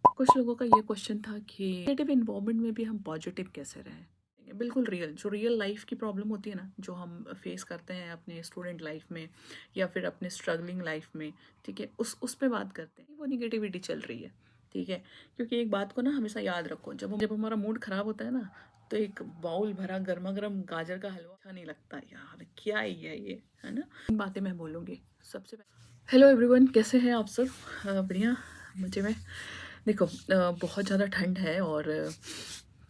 कुछ लोगों का ये क्वेश्चन था कि नेगेटिव इन्वायरमेंट में भी हम पॉजिटिव कैसे रहें। बिल्कुल रियल जो रियल लाइफ की प्रॉब्लम होती है ना, जो हम फेस करते हैं अपने स्टूडेंट लाइफ में या फिर अपने स्ट्रगलिंग लाइफ में, ठीक है, उस पे बात करते हैं। वो निगेटिविटी चल रही है, ठीक है। क्योंकि एक बात को ना हमेशा याद रखो, जब हमारा मूड खराब होता है ना, तो एक बाउल भरा गर्मा गर्म गाजर का हलवा अच्छा नहीं लगता। यार क्या ही है ये, है ना। इन बातें मैं बोलूँगी सबसे पहले। हेलो एवरीवन, कैसे हैं आप सब? बढ़िया, मजे में। देखो, बहुत ज़्यादा ठंड है और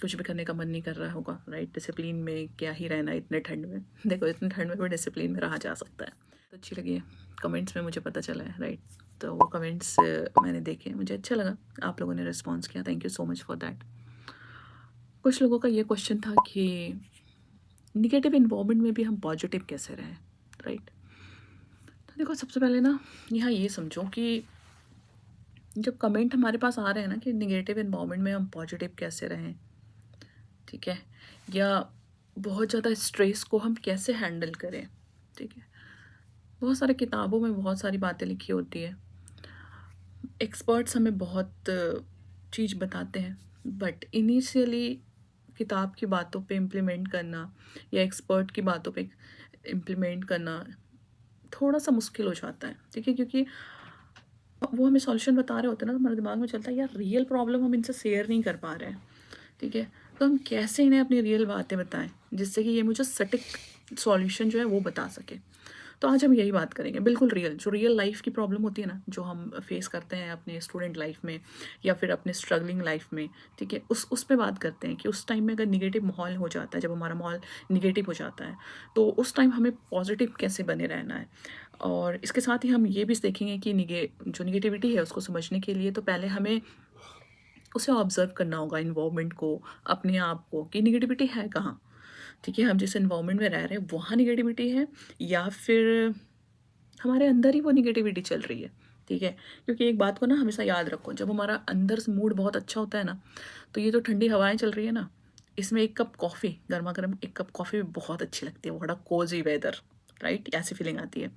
कुछ भी करने का मन नहीं कर रहा होगा, राइट। डिसिप्लिन में क्या ही रहना इतने ठंड में। देखो, इतने ठंड में भी डिसिप्लिन में रहा जा सकता है। तो अच्छी लगी है, कमेंट्स में मुझे पता चला है, राइट। तो वो कमेंट्स मैंने देखे, मुझे अच्छा लगा, आप लोगों ने रिस्पॉन्स किया, thank you so much for that. कुछ लोगों का ये क्वेश्चन था कि निगेटिव इन्वायरमेंट में भी हम पॉजिटिव कैसे रहें, राइट। तो देखो, सबसे पहले ना यहाँ ये समझो कि जब कमेंट हमारे पास आ रहे हैं ना कि निगेटिव इन्वायरमेंट में हम पॉजिटिव कैसे रहें, ठीक है, या बहुत ज़्यादा स्ट्रेस को हम कैसे हैंडल करें, ठीक है। बहुत सारे किताबों में बहुत सारी बातें लिखी होती है, एक्सपर्ट्स हमें बहुत चीज़ बताते हैं, बट इनिशियली किताब की बातों पे इम्प्लीमेंट करना या एक्सपर्ट की बातों पे इम्प्लीमेंट करना थोड़ा सा मुश्किल हो जाता है, ठीक है। क्योंकि वो हमें सॉल्यूशन बता रहे होते हैं ना, तो हमारे दिमाग में चलता है यार रियल प्रॉब्लम हम इनसे शेयर नहीं कर पा रहे हैं, ठीक है। तो हम कैसे इन्हें अपनी रियल बातें बताएं जिससे कि ये मुझे सटीक सॉल्यूशन जो है वो बता सके। तो आज हम यही बात करेंगे, बिल्कुल रियल जो रियल लाइफ की प्रॉब्लम होती है ना, जो हम फेस करते हैं अपने स्टूडेंट लाइफ में या फिर अपने स्ट्रगलिंग लाइफ में, ठीक है। उस पे बात करते हैं कि उस टाइम में अगर निगेटिव माहौल हो जाता है, जब हमारा माहौल निगेटिव हो जाता है, तो उस टाइम हमें पॉजिटिव कैसे बने रहना है। और इसके साथ ही हम ये भी देखेंगे कि जो निगेटिविटी है उसको समझने के लिए तो पहले हमें उसे ऑब्जर्व करना होगा, इन्वायरमेंट को, अपने आप को, कि निगेटिविटी है कहाँ, ठीक है। हम जिस इन्वायरमेंट में रह रहे हैं वहाँ निगेटिविटी है या फिर हमारे अंदर ही वो निगेटिविटी चल रही है, ठीक है। क्योंकि एक बात को ना हमेशा याद रखो, जब हमारा अंदर से मूड बहुत अच्छा होता है ना, तो ये जो ठंडी हवाएं चल रही है ना, इसमें एक कप कॉफ़ी, गर्मा गर्म एक कप कॉफ़ी भी बहुत अच्छी लगती है, बड़ा कोजी वेदर, राइट, ऐसी फीलिंग आती है।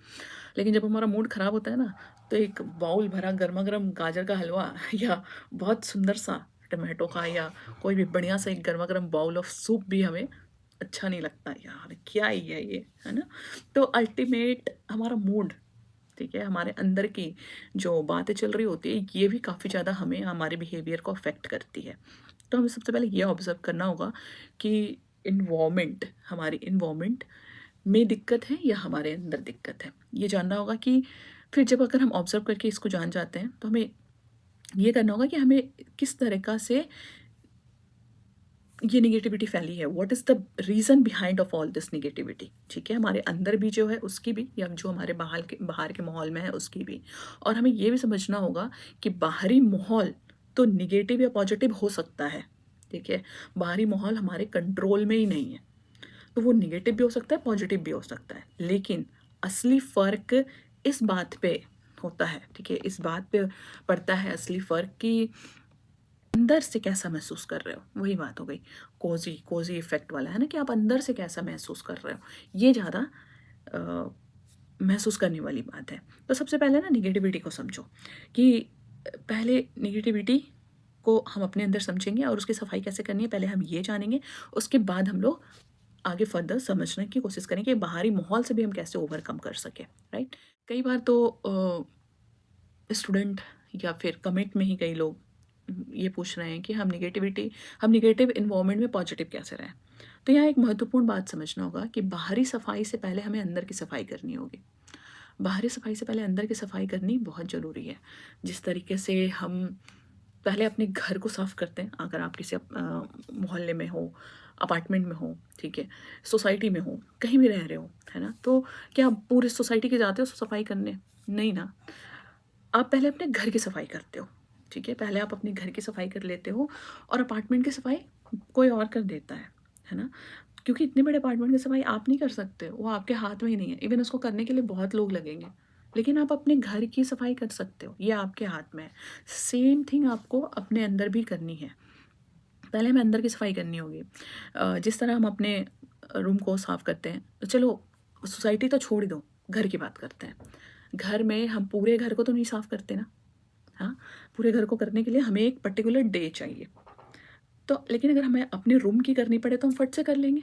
लेकिन जब हमारा मूड ख़राब होता है ना, तो एक बाउल भरा गर्मा गर्म गाजर का हलवा या बहुत सुंदर सा टमाटो का या कोई भी बढ़िया सा एक गर्मा गर्म बाउल ऑफ सूप भी हमें अच्छा नहीं लगता। यार क्या ही है ये, है ना। तो अल्टीमेट हमारा मूड, ठीक है, हमारे अंदर की जो बातें चल रही होती है ये भी काफ़ी ज़्यादा हमें हमारे बिहेवियर को अफेक्ट करती है। तो हमें सबसे पहले ये ऑब्जर्व करना होगा कि हमारी इन्वायरमेंट में दिक्कत है या हमारे अंदर दिक्कत है, ये जानना होगा। कि फिर जब अगर हम ऑब्जर्व करके इसको जान जाते हैं तो हमें ये करना होगा कि हमें किस तरीक़ा से ये निगेटिविटी फैली है, what is the reason behind of all this negativity, ठीक है। हमारे अंदर भी जो है उसकी भी, या जो हमारे बाहर के माहौल में है उसकी भी। और हमें ये भी समझना होगा कि बाहरी माहौल तो निगेटिव या पॉजिटिव हो सकता है, ठीक है। बाहरी माहौल हमारे कंट्रोल में ही नहीं है, तो वो निगेटिव भी हो सकता है, पॉजिटिव भी हो सकता है। लेकिन असली फ़र्क इस बात पे होता है, ठीक है, इस बात पे पड़ता है असली फ़र्क कि अंदर से कैसा महसूस कर रहे हो। वही बात हो गई कोज़ी कोज़ी इफ़ेक्ट वाला, है ना, कि आप अंदर से कैसा महसूस कर रहे हो, ये ज़्यादा अ, महसूस करने वाली बात है। तो सबसे पहले ना निगेटिविटी को समझो कि पहले निगेटिविटी को हम अपने अंदर समझेंगे और उसकी सफाई कैसे करनी है पहले हम ये जानेंगे। उसके बाद हम लोग आगे फर्दर समझने की कोशिश करें कि बाहरी माहौल से भी हम कैसे ओवरकम कर सकें, राइट। कई बार तो स्टूडेंट या फिर कमेंट में ही कई लोग ये पूछ रहे हैं कि हम निगेटिव इन्वायरमेंट में पॉजिटिव कैसे रहें। तो यहाँ एक महत्वपूर्ण बात समझना होगा कि बाहरी सफाई से पहले हमें अंदर की सफाई करनी होगी। बाहरी सफाई से पहले अंदर की सफाई करनी बहुत ज़रूरी है। जिस तरीके से हम पहले अपने घर को साफ़ करते हैं, अगर आप किसी मोहल्ले में हो, अपार्टमेंट में हो, ठीक है, सोसाइटी में हो, कहीं भी रह रहे हो, है ना, तो क्या आप पूरे सोसाइटी के जाते हो सफाई करने? नहीं ना। आप पहले अपने घर की सफाई करते हो, ठीक है, पहले आप अपने घर की सफाई कर लेते हो और अपार्टमेंट की सफाई कोई और कर देता है ना। क्योंकि इतने बड़े अपार्टमेंट की सफाई आप नहीं कर सकते, वो आपके हाथ में ही नहीं है। इवन उसको करने के लिए बहुत लोग लगेंगे, लेकिन आप अपने घर की सफाई कर सकते हो, ये आपके हाथ में है। सेम थिंग आपको अपने अंदर भी करनी है। पहले हमें अंदर की सफाई करनी होगी। जिस तरह हम अपने रूम को साफ़ करते हैं, चलो सोसाइटी तो छोड़ ही दो, घर की बात करते हैं। घर में हम पूरे घर को तो नहीं साफ़ करते ना, हाँ, पूरे घर को करने के लिए हमें एक पर्टिकुलर डे चाहिए। तो लेकिन अगर हमें अपने रूम की करनी पड़े तो हम फट से कर लेंगे,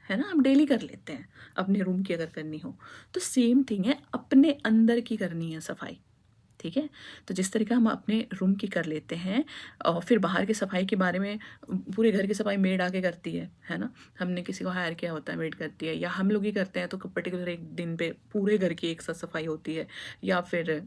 है ना? हम डेली कर लेते हैं, अपने रूम की अगर करनी हो। तो सेम थिंग है, अपने अंदर की करनी है सफाई, ठीक है? तो जिस तरीका हम अपने रूम की कर लेते हैं और फिर बाहर की सफाई के बारे में पूरे घर की सफाई मेड आके करती है ना? हमने किसी को हायर किया होता है, मेड करती है, या हम लोग ही करते हैं तो पर्टिकुलर एक दिन पे पूरे घर की एक साथ सफाई होती है। या फिर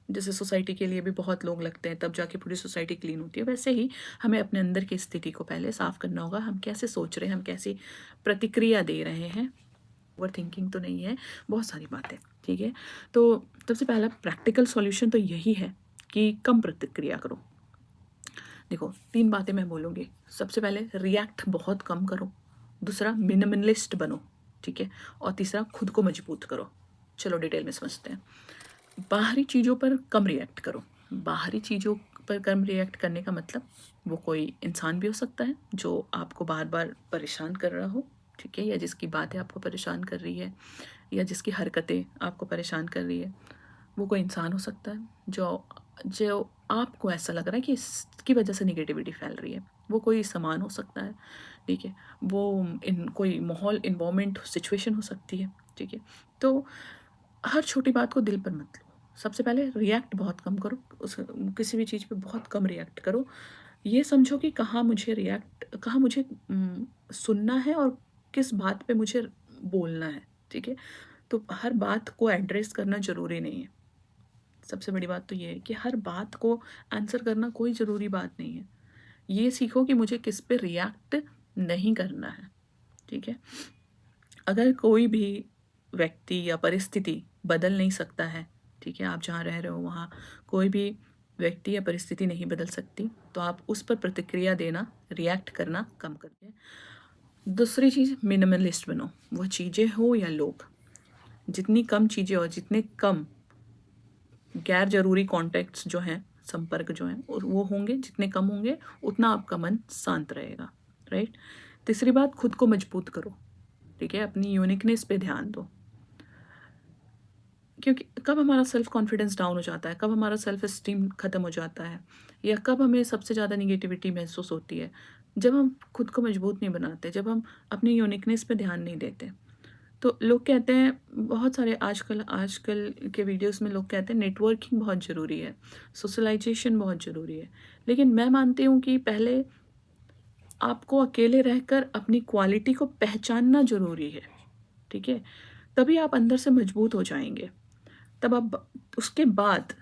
जैसे सोसाइटी के लिए भी बहुत लोग लगते हैं, तब जाके पूरी सोसाइटी क्लीन होती है। वैसे ही हमें अपने अंदर की स्थिति को पहले साफ करना होगा। हम कैसे सोच रहे हैं, हम कैसी प्रतिक्रिया दे रहे हैं। ओवर थिंकिंग तो नहीं है, बहुत सारी बातें, ठीक है? तो सबसे पहला प्रैक्टिकल सॉल्यूशन तो यही है कि कम प्रतिक्रिया करो। देखो, 3 बातें मैं बोलूँगी। सबसे पहले रिएक्ट बहुत कम करो, दूसरा मिनिमलिस्ट बनो, ठीक है? और तीसरा खुद को मजबूत करो। चलो डिटेल में समझते हैं। बाहरी चीज़ों पर कम रिएक्ट करो। बाहरी चीज़ों पर कम रिएक्ट करने का मतलब वो कोई इंसान भी हो सकता है जो आपको बार-बार परेशान कर रहा हो, ठीक है? या जिसकी बातें आपको परेशान कर रही है, या जिसकी हरकतें आपको परेशान कर रही है। वो कोई इंसान हो सकता है जो जो आपको ऐसा लग रहा है कि इसकी वजह से नेगेटिविटी फैल रही है। वो कोई सामान हो सकता है, ठीक है? वो इन कोई माहौल, एनवायरनमेंट, सिचुएशन हो सकती है, ठीक है? तो हर छोटी बात को दिल पर मत लो। सबसे पहले रिएक्ट बहुत कम करो, उस किसी भी चीज़ पे बहुत कम रिएक्ट करो। ये समझो कि कहाँ मुझे सुनना है और किस बात पे मुझे बोलना है, ठीक है? तो हर बात को एड्रेस करना ज़रूरी नहीं है। सबसे बड़ी बात तो ये है कि हर बात को आंसर करना कोई ज़रूरी बात नहीं है। ये सीखो कि मुझे किस पे रिएक्ट नहीं करना है, ठीक है? अगर कोई भी व्यक्ति या परिस्थिति बदल नहीं सकता है, ठीक है? आप जहाँ रह रहे हो वहाँ कोई भी व्यक्ति या परिस्थिति नहीं बदल सकती, तो आप उस पर प्रतिक्रिया देना, रिएक्ट करना कम करिए। दूसरी चीज़, मिनिमलिस्ट बनो। वो चीज़ें हो या लोग, जितनी कम चीज़ें और जितने कम गैर ज़रूरी कॉन्टैक्ट्स जो हैं, संपर्क जो हैं, और वो होंगे, जितने कम होंगे उतना आपका मन शांत रहेगा, राइट? तीसरी बात, खुद को मजबूत करो, ठीक है? अपनी यूनिकनेस पे ध्यान दो। क्योंकि कब हमारा सेल्फ कॉन्फिडेंस डाउन हो जाता है, कब हमारा सेल्फ एस्टीम ख़त्म हो जाता है, या कब हमें सबसे ज़्यादा नेगेटिविटी महसूस होती है, जब हम खुद को मजबूत नहीं बनाते, जब हम अपनी यूनिकनेस पे ध्यान नहीं देते। तो लोग कहते हैं, बहुत सारे आजकल आजकल के वीडियोस में लोग कहते हैं नेटवर्किंग बहुत ज़रूरी है, सोशलाइजेशन बहुत ज़रूरी है। लेकिन मैं मानती हूँ कि पहले आपको अकेले रहकर अपनी क्वालिटी को पहचानना ज़रूरी है, ठीक है? तभी आप अंदर से मजबूत हो जाएँगे। तब आप उसके बाद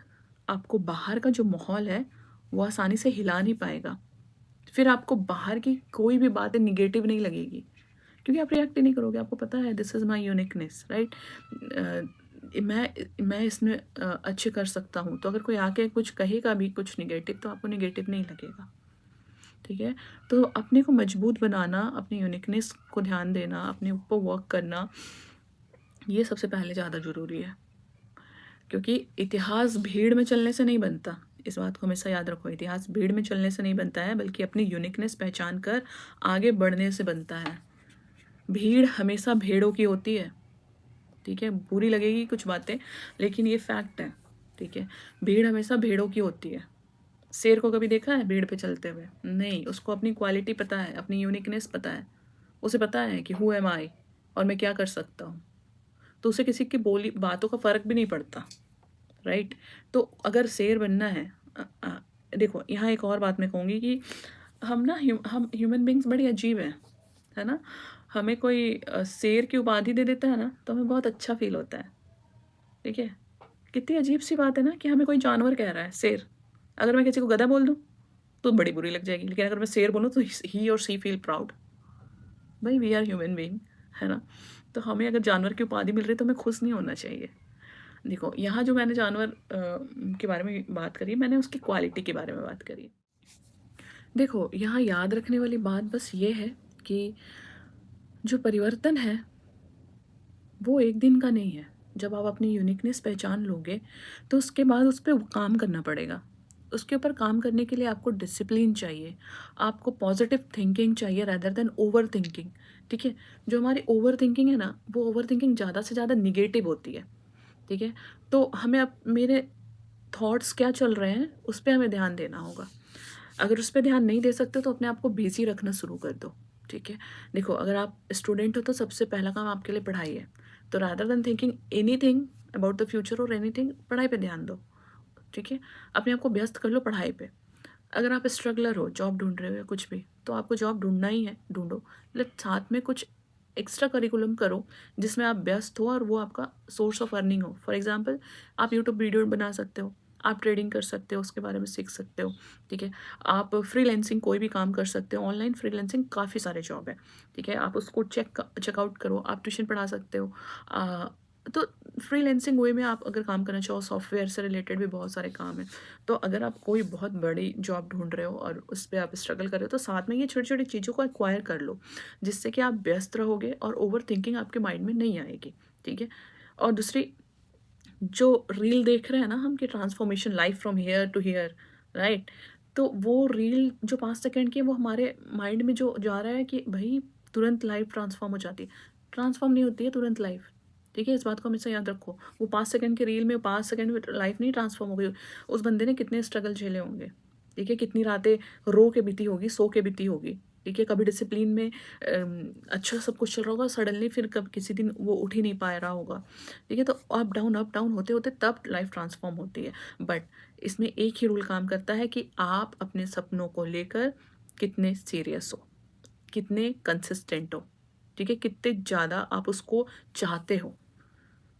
आपको बाहर का जो माहौल है, वो आसानी से हिला नहीं पाएगा। फिर आपको बाहर की कोई भी बातें नेगेटिव नहीं लगेगी, क्योंकि आप रिएक्ट ही नहीं करोगे। आपको पता है this is my uniqueness, right? मैं इसमें अच्छे कर सकता हूँ, तो अगर कोई आके कुछ कहेगा भी कुछ नेगेटिव, तो आपको नेगेटिव नहीं लगेगा, ठीक है? तो अपने को मजबूत बनाना, अपनी यूनिकनेस को ध्यान देना, अपने ऊपर वर्क करना, ये सबसे पहले ज़्यादा ज़रूरी है। क्योंकि इतिहास भीड़ में चलने से नहीं बनता, इस बात को हमेशा याद रखो। इतिहास भीड़ में चलने से नहीं बनता है, बल्कि अपनी यूनिकनेस पहचान कर आगे बढ़ने से बनता है। भीड़ हमेशा भेड़ों की होती है, ठीक है? बुरी लगेगी कुछ बातें, लेकिन ये फैक्ट है, ठीक है? भीड़ हमेशा भेड़ों की होती है। शेर को कभी देखा है भीड़ पे चलते हुए? नहीं, उसको अपनी क्वालिटी पता है, अपनी यूनिकनेस पता है। उसे पता है कि हु एम आई, और मैं क्या कर सकता हूँ। तो उसे किसी की बोली बातों का फ़र्क भी नहीं पड़ता, राइट? तो अगर शेर बनना है, देखो यहाँ एक और बात मैं कहूँगी कि हम ह्यूमन बींग्स बड़ी अजीब हैं, है ना? हमें कोई शेर की उपाधि दे देता है ना, तो हमें बहुत अच्छा फील होता है, ठीक है? कितनी अजीब सी बात है ना कि हमें कोई जानवर कह रहा है, शेर। अगर मैं किसी को गधा बोल दूँ तो बड़ी बुरी लग जाएगी, लेकिन अगर मैं शेर बोलूँ तो ही और शी फील प्राउड। भाई वी आर ह्यूमन बीइंग, है ना? तो हमें अगर जानवर की उपाधि मिल रही है तो हमें खुश नहीं होना चाहिए। देखो, यहाँ जो मैंने जानवर के बारे में बात करी, मैंने उसकी क्वालिटी के बारे में बात करी। देखो, यहाँ याद रखने वाली बात बस ये है कि जो परिवर्तन है वो एक दिन का नहीं है। जब आप अपनी यूनिकनेस पहचान लोगे तो उसके बाद उस पे काम करना पड़ेगा। उसके ऊपर काम करने के लिए आपको डिसिप्लिन चाहिए, आपको पॉजिटिव थिंकिंग चाहिए रेदर देन ओवर थिंकिंग, ठीक है? जो हमारी ओवर थिंकिंग है ना, वो ओवर थिंकिंग ज़्यादा से ज़्यादा निगेटिव होती है, ठीक है? तो हमें अब मेरे थॉट्स क्या चल रहे हैं उस पे हमें ध्यान देना होगा। अगर उस पे ध्यान नहीं दे सकते तो अपने आप को बिज़ी रखना शुरू कर दो, ठीक है? देखो, अगर आप स्टूडेंट हो तो सबसे पहला काम आपके लिए पढ़ाई है। तो rather than thinking anything about the future और एनीथिंग, पढ़ाई पे ध्यान दो, ठीक है? अपने आप को व्यस्त कर लो पढ़ाई पे। अगर आप स्ट्रगलर हो, जॉब ढूँढ रहे हो या कुछ भी, तो आपको जॉब ढूँढना ही है, ढूँढो। मतलब साथ में कुछ एक्स्ट्रा करिकुलम करो, जिसमें आप व्यस्त हो और वो आपका सोर्स ऑफ अर्निंग हो। फॉर एग्ज़ाम्पल, आप यूट्यूब वीडियो बना सकते हो, आप ट्रेडिंग कर सकते हो, उसके बारे में सीख सकते हो, ठीक है? आप फ्रीलांसिंग कोई भी काम कर सकते हो, ऑनलाइन फ्रीलांसिंग काफ़ी सारे जॉब है, ठीक है? आप उसको चेकआउट करो, आप ट्यूशन पढ़ा सकते हो। तो फ्रीलांसिंग वे में आप अगर काम करना चाहो, सॉफ्टवेयर से रिलेटेड भी बहुत सारे काम हैं। तो अगर आप कोई बहुत बड़ी जॉब ढूँढ रहे हो और उस पे आप स्ट्रगल कर रहे हो, तो साथ में ये छोटी-छोटी चीज़ों को एक्वायर कर लो, जिससे कि आप व्यस्त रहोगे और ओवरथिंकिंग आपके माइंड में नहीं आएगी, ठीक है? और दूसरी, जो रील देख रहे हैं ना हम कि transformation life from here to here, right? तो वो रील जो 5 सेकंड की है, वो हमारे माइंड में जो जा रहा है कि भई तुरंत लाइफ ट्रांसफॉर्म हो जाती है। ट्रांसफॉर्म नहीं होती है तुरंत लाइफ, ठीक है? इस बात को हमेशा याद रखो। वो 5 सेकंड की रील में 5 सेकंड में लाइफ नहीं ट्रांसफॉर्म हो गई। उस बंदे ने कितने स्ट्रगल झेले होंगे, ठीक है? कितनी रातें रो के बीती होगी, सो के बीती होगी, ठीक है? कभी डिसिप्लिन में अच्छा सब कुछ चल रहा होगा, सडनली फिर कब किसी दिन वो उठ ही नहीं पा रहा होगा, ठीक है? तो अप डाउन होते-होते तब लाइफ ट्रांसफॉर्म होती है। बट इसमें एक ही रूल काम करता है कि आप अपने सपनों को लेकर कितने सीरियस हो, कितने कंसिस्टेंट हो, ठीक है? कितने ज़्यादा आप उसको चाहते हो,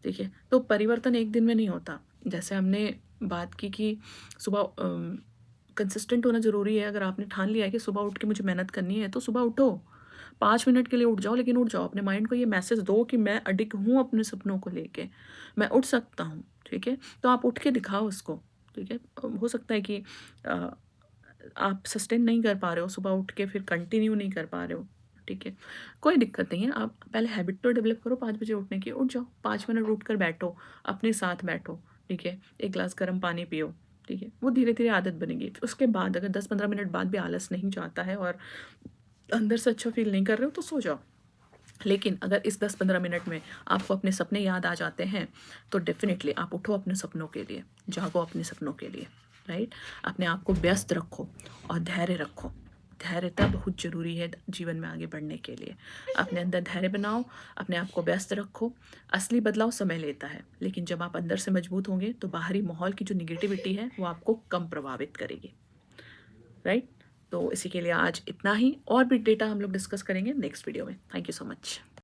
ठीक है? तो परिवर्तन एक दिन में नहीं होता। जैसे हमने बात की कि सुबह कंसिस्टेंट होना ज़रूरी है। अगर आपने ठान लिया है कि सुबह उठ के मुझे मेहनत करनी है, तो सुबह उठो। 5 मिनट के लिए उठ जाओ, लेकिन उठ जाओ। अपने माइंड को ये मैसेज दो कि मैं अडिग हूँ अपने सपनों को लेके, मैं उठ सकता हूँ, ठीक है? तो आप उठ के दिखाओ उसको, ठीक है? हो सकता है कि अ, आप सस्टेन नहीं कर पा रहे हो, सुबह उठ के फिर कंटिन्यू नहीं कर पा रहे हो, ठीक है? कोई दिक्कत नहीं है, आप पहले हैबिट तो डेवलप करो 5 बजे उठने की, उठ जाओ, 5 मिनट उठ कर बैठो, अपने साथ बैठो, ठीक है? 1 ग्लास गर्म पानी पियो, ठीक है? वो धीरे-धीरे आदत बनेगी। फिर उसके बाद अगर 10-15 मिनट बाद भी आलस नहीं जाता है और अंदर से अच्छा फ़ील नहीं कर रहे हो, तो सो जाओ। लेकिन अगर इस 10-15 मिनट में आपको अपने सपने याद आ जाते हैं, तो डेफ़िनिटली आप उठो अपने सपनों के लिए, जागो अपने सपनों के लिए, राइट? अपने आप को व्यस्त रखो और धैर्य रखो। धैर्यता बहुत ज़रूरी है जीवन में आगे बढ़ने के लिए। अपने अंदर धैर्य बनाओ, अपने आप को व्यस्त रखो। असली बदलाव समय लेता है, लेकिन जब आप अंदर से मजबूत होंगे, तो बाहरी माहौल की जो नेगेटिविटी है, वो आपको कम प्रभावित करेगी, राइट? तो इसी के लिए आज इतना ही, और भी डेटा हम लोग डिस्कस करेंगे नेक्स्ट वीडियो में। Thank you so much.